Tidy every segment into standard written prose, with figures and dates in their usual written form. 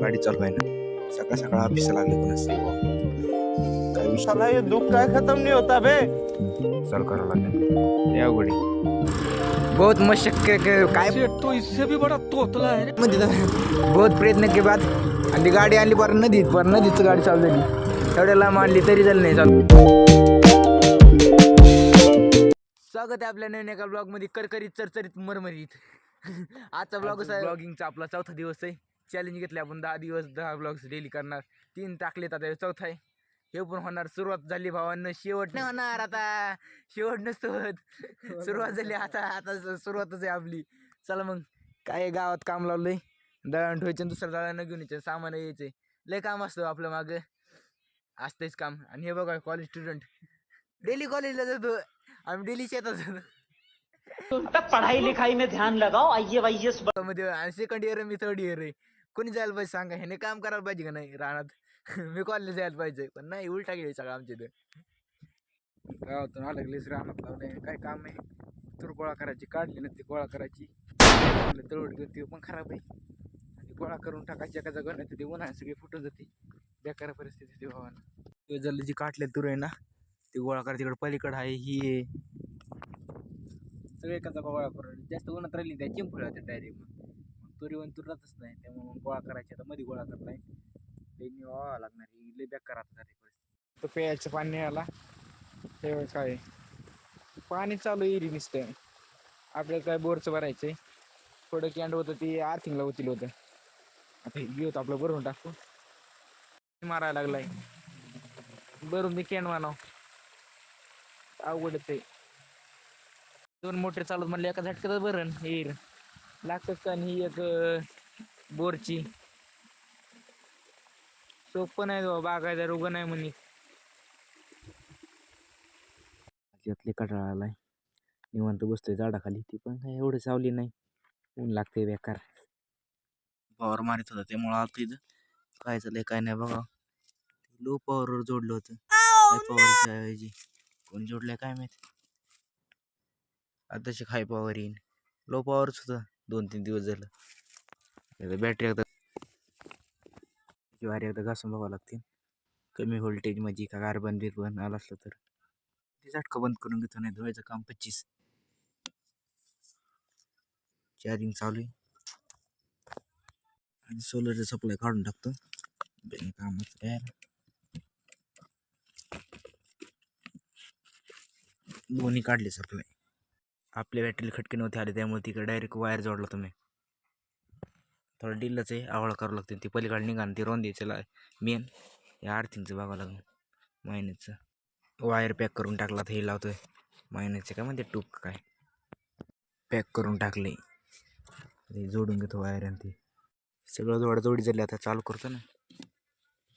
गाडी चालू आहे ना सकाळ सकाळ ऑफिसला लागले कोण काय विषय साला ये दुख काय खत्म नहीं होता बे। चालू करावं लागेल या अवघडी बहुत मशक्कत काय तो इससे भी बड़ा तोतला है रे। बहुत प्रयत्न के बाद आणि ती गाडी आणली पर नदीच गाडी चालू झाली एवढ्या लांब आणली तरी झालं नाही चालू. स्वागत आहे आपल्या नवीन एका ब्लॉग मध्ये करकरीत चरचरीत मरमरीत. आजचा ब्लॉग ब्लॉगिंगचा आपला चौथा दिवस आहे. चॅलेंज घेतले आपण 10 दिवस 10 ब्लॉग्स डेली करणार. 3 टाकलेत आता चौथा आहे. हे पण होणार. सुरुवात झाली भावांना शेवट नाही होणार. आता शेवट नसतो सुरुवात झाली आता सुरुवातच आहे आपली. चला मग काय गावात काम लावलंय दळण ठेवायचं दुसरं दळण घेऊन यायचं सामान यायचंय लय काम असतं आपलं मागं असतेच काम. आणि हे बघा कॉलेज स्टुडंट डेली कॉलेजला जातो आम्ही डेली शेतात जातो. पढ़ाई लिखाई में ध्यान लगाओ आईएएस मध्ये सेकंड इयर मी थर्ड इयर आहे. कोणी जायला पाहिजे सांगा. ह्याने काम करायला पाहिजे का नाही रानात. मी कॉलेज जायला पाहिजे पण नाही उलटा गेली सगळं आमच्या इथं गावातून अलगलीच रानात लावले काय काम आहे. तूर गोळा करायची काढली ना ती गोळा करायची तळवट घेते पण खराब आहे. आणि गोळा करून टाकायची एका जागा नाही ते उन्हाळ्यात सगळी फुटून जाते बेकार परिस्थिती ती भावानं. ते झालं जी काटले तूर आहे ना ते गोळा करा तिकडे पलीकडे आहे ही आहे सगळे एका जागा गोळा करून जास्त उन्हात राहिली त्या चिंपळ होते डायरेक्ट मग तुरी वन तूर राहतच नाही त्यामुळे मग गोळा करायची आता मध्ये गोळा करताय लई व्हावं लागणार ही लई बेकार आता झाली परिस्थिती. तर प्यायचं पाणी आला तेव्हा काय पाणी चालू येईल नुसतं आपल्याला काय बोरचं भरायचंय थोडं कॅन्ड होतं ते आर्थिंगला होतील होतं आता हे घेऊ आपलं भरून टाकतो मारायला लागलाय भरून मी कॅन मानाव अवघडच आहे. 2 मोटर चालत म्हणले एका झटक्यातच भरण येईल लागतच का आणि एक बोरची सोपं नाही बाबा बागायचा रोग नाही म्हणे. त्यातले कटाळा आलाय निवांत बसतोय झाडाखाली ती पण काय एवढं सावली नाही ऊन लागते बेकार पॉवर मारित होता त्यामुळं आता इथं काय चाललंय काय नाही बघा. लो पॉवरवर जोडलं होतं हाय पॉवरच्या ऐवजी कोण जोडलंय काय माहिती आता हाय पॉवर येईन. लो पॉवरच होतं 2-3 दिवस झालं. बॅटरी एकदा वारी एकदा घासून बघावं लागते कमी व्होल्टेज मध्ये का कार्बन बिरबन आला असलं तर ते झटका बंद करून घेतो नाही धुवायचं काम 25 चार्जिंग चालू आहे आणि सोलरचा सप्लाय काढून टाकतो कामाचं काय दोन्ही काढले सप्लाय. आपल्या बॅटरीला खटके नव्हते आले त्यामुळे तिकडे डायरेक्ट वायर जोडला तुम्ही थोडं डिलच आहे आवळ करावं लागते ती पलीकडे निघा ती रोन द्यायचं मेन या आर्थिंगचं बघावं लागेल महिन्याचं. वायर पॅक करून टाकला तर हे लावतोय महिन्याचे काय म्हणते टूप काय पॅक करून टाकले ते जोडून घेतो वायर आणि ते सगळं जोडी झाली आता चालू करतो ना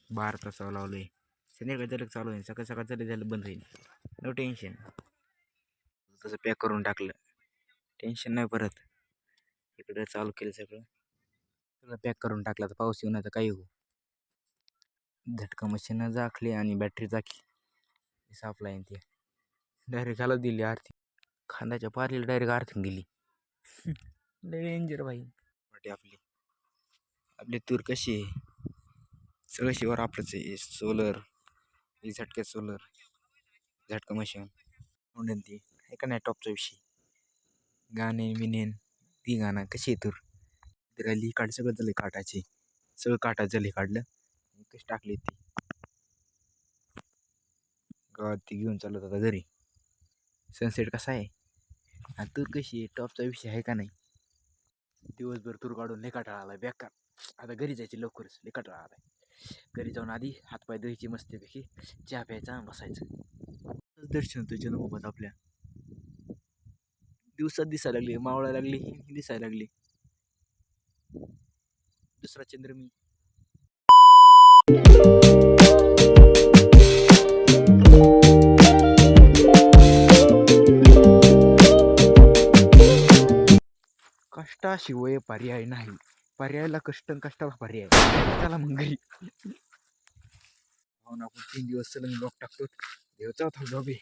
12 तासावर लावलं आहे संध्याकाळी झालं चालू आहे सकाळ सकाळ झालं बंद होईल नो टेन्शन. तसं पॅक करून टाकलं टेन्शन नाही परत इकडे चालू केलं सगळं पॅक करून टाकलं तर पाऊस येऊन आता काही हो झटका मशीन झाकली आणि बॅटरी झाकली सापला ती डायरेक्ट घालत दिली आर्थिंग खांद्याच्या पारीला डायरेक्ट आर्थिंग दिली डेंजर भाई. आपली तूर कशी आहे सगळं शिवार आपलंच आहे सोलर ही झटक्यात सोलर झटका मशीन म्हणून ती आहे का नाही टॉपचा विषय गाणे विनेन ती गाणं कशी आहे तूर राहिली काढ सगळं झालं काटायचे सगळं काटायचं झालं काढलं कशी टाकली ती गावात ती घेऊन चालत आता घरी. सनसेट कसा आहे आणि तूर कशी आहे टॉपचा विषय आहे का नाही. दिवसभर तूर काढून लय कंटाळा आलाय बेकार. आता घरी जायची लवकरच लय कंटाळा आलाय. घरी जाऊन आधी हातपाय धुवायचे मस्तपैकी चहा प्यायचा बसायचं दर्शन होतं जनमोबात आपल्या दिवसात दिसायला लागली मावळा लागली ही दिसायला लागली दुसरा चंद्र मी. कष्टाशिवाय पर्याय नाही पर्यायाला कष्ट कष्टाला पर्याय त्याला मग घरी हो ना आपण 3 दिवस सलंग ब्लॉक टाकतो देवचा होता जॉब आहे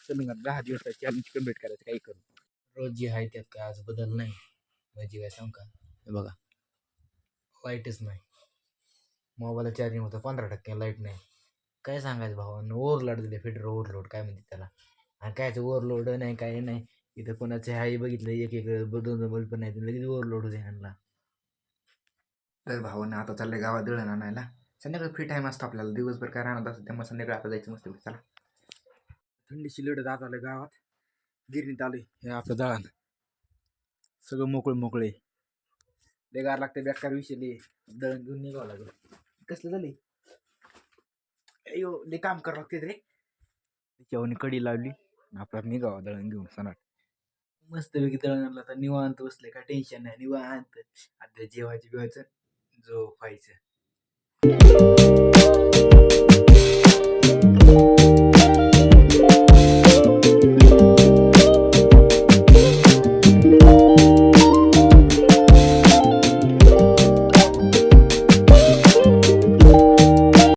सलंग 10 दिवस चॅलेंज कम्प्लीट करायचं काही करू रोज जी आहे त्यात काय आज बदल नाही म्हणजे काय सांग का हे बघा वाईटच नाही मोबाईलला चार्जिंग होतं 15% लाईट नाही. काय सांगायचं भावानं, ओव्हरलोड दिले फिटर ओव्हरलोड काय म्हणते त्याला. आणि कायचं ओव्हरलोड नाही काय नाही. इथं कोणाचं हाही बघितलं एक एक दोन बल्ब पण नाही लगेच ओव्हरलोड होते ह्यांना. तर भावानं आता चाललंय गावात दळण आणायला. संध्याकाळी फ्री टाईम असतो आपल्याला, दिवसभर काय राहणार असतं त्यामुळे संध्याकाळी आता जायचं मस्त चला. थंडीची लढत जात आलं गावात, गिरणीत आलोय. हे आपलं दळण सगळं मोकळे लय गार लागते, बेकार विषय लय. दळण घेऊन निघावं लागलं. कसलं झालंय अयो लय काम करावं लागते रे. त्याच्यावर कडी लावली आपला निघावा दळण घेऊन सणाट. मस्तपैकी दळण आणलं आता निवांत बसले, काय टेन्शन नाही, निवांत. आता जेवायचं बिवायचं झोपायचं.